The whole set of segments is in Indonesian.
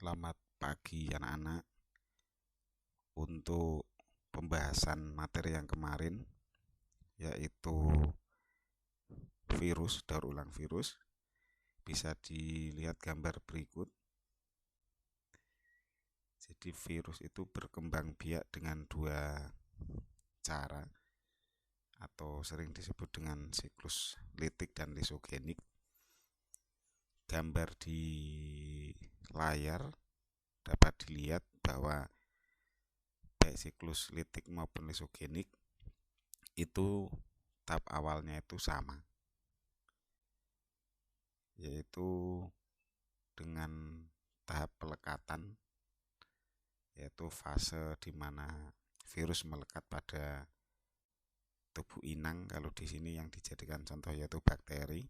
Selamat pagi anak-anak. Untuk pembahasan materi yang kemarin, yaitu virus, daur ulang virus, bisa dilihat gambar berikut. Jadi virus itu berkembang biak dengan dua cara, atau sering disebut dengan siklus litik dan lisogenik. Gambar di layar dapat dilihat bahwa baik siklus litik maupun lisogenik itu tahap awalnya itu sama, yaitu dengan tahap pelekatan, yaitu fase di mana virus melekat pada tubuh inang. Kalau di sini yang dijadikan contoh yaitu bakteri.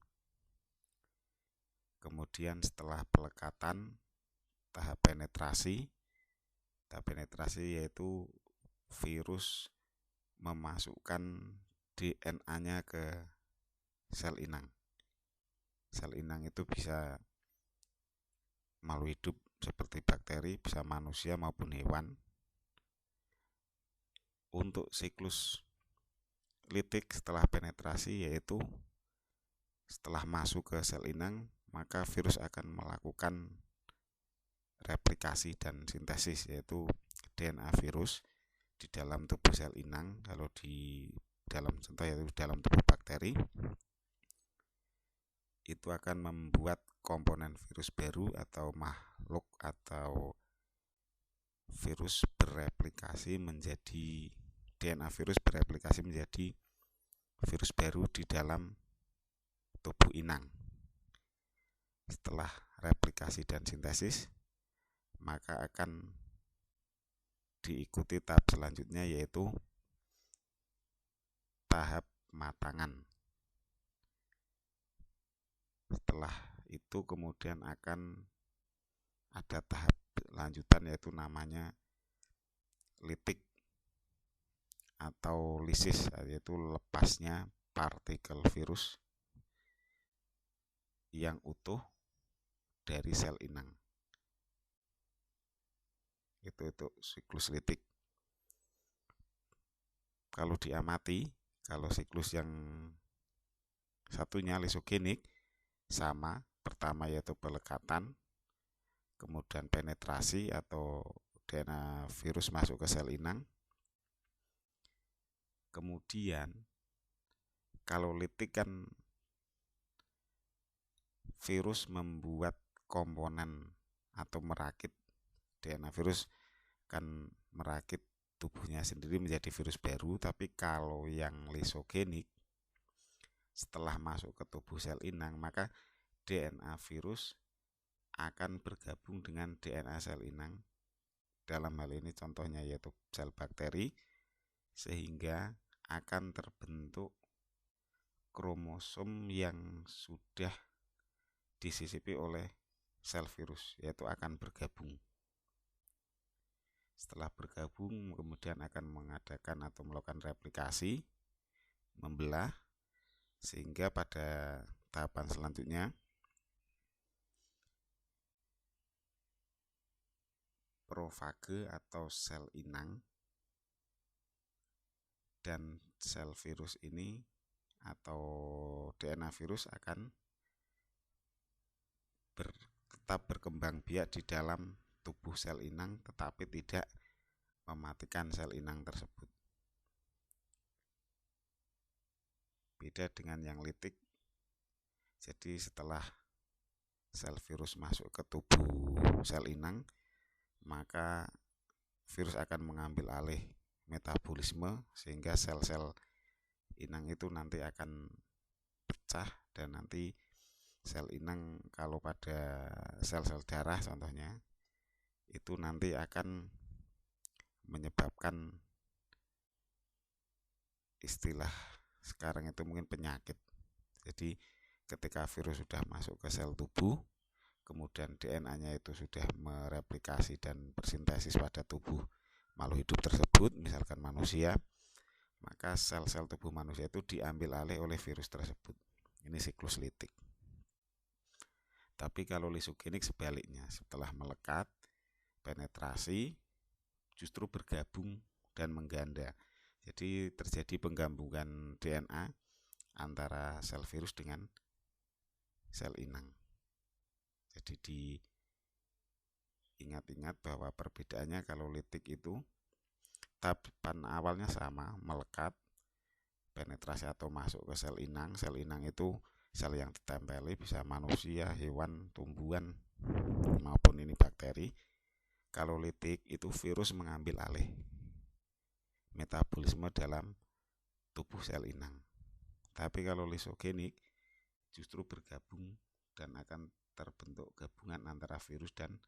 Kemudian setelah pelekatan, tahap penetrasi. Tahap penetrasi yaitu virus memasukkan DNA-nya ke sel inang. Sel inang itu bisa makhluk hidup seperti bakteri, bisa manusia maupun hewan. Untuk siklus litik setelah penetrasi, yaitu setelah masuk ke sel inang, maka virus akan melakukan replikasi dan sintesis, yaitu DNA virus di dalam tubuh sel inang. Kalau di dalam contoh yaitu dalam tubuh bakteri, itu akan membuat komponen virus baru atau makhluk atau virus bereplikasi menjadi DNA virus bereplikasi menjadi virus baru di dalam tubuh inang. Setelah replikasi dan sintesis, maka akan diikuti tahap selanjutnya, yaitu tahap matangan. Setelah itu kemudian akan ada tahap lanjutan, yaitu namanya litik atau lisis, yaitu lepasnya partikel virus yang utuh dari sel inang. Itu siklus litik. Kalau diamati, kalau siklus yang satunya lisogenik sama, pertama yaitu pelekatan, kemudian penetrasi atau DNA virus masuk ke sel inang. Kemudian kalau litik kan virus membuat komponen atau merakit, DNA virus kan merakit tubuhnya sendiri menjadi virus baru. Tapi kalau yang lisogenik, setelah masuk ke tubuh sel inang, maka DNA virus akan bergabung dengan DNA sel inang. Dalam hal ini contohnya yaitu sel bakteri, sehingga akan terbentuk kromosom yang sudah disisipi oleh sel virus, yaitu akan bergabung. Setelah bergabung, kemudian akan mengadakan atau melakukan replikasi, membelah, sehingga pada tahapan selanjutnya profage atau sel inang dan sel virus ini atau DNA virus akan tetap berkembang biak di dalam tubuh sel inang, tetapi tidak mematikan sel inang tersebut. Beda dengan yang litik. Jadi setelah sel virus masuk ke tubuh sel inang, maka virus akan mengambil alih metabolisme, sehingga sel-sel inang itu nanti akan pecah, dan nanti sel inang, kalau pada sel-sel darah contohnya, itu nanti akan menyebabkan istilah sekarang itu mungkin penyakit. Jadi ketika virus sudah masuk ke sel tubuh, kemudian DNA-nya itu sudah mereplikasi dan bersintesis pada tubuh makhluk hidup tersebut, misalkan manusia, maka sel-sel tubuh manusia itu diambil alih oleh virus tersebut. Ini siklus litik. Tapi kalau lisogenik sebaliknya, setelah melekat, penetrasi justru bergabung dan mengganda. Jadi terjadi penggabungan DNA antara sel virus dengan sel inang. Jadi diingat-ingat bahwa perbedaannya kalau litik itu tahapan awalnya sama, melekat, penetrasi atau masuk ke sel inang. Sel inang itu sel yang ditempeli, bisa manusia, hewan, tumbuhan, maupun ini bakteri. Kalau litik itu virus mengambil alih metabolisme dalam tubuh sel inang. Tapi kalau lisogenik justru bergabung dan akan terbentuk gabungan antara virus dan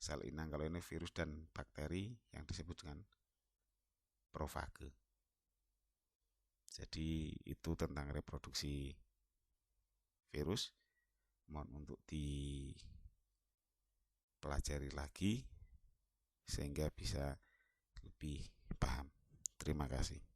sel inang. Kalau ini virus dan bakteri yang disebut dengan profage. Jadi itu tentang reproduksi virus. Mohon untuk dipelajari lagi sehingga bisa lebih paham. Terima kasih.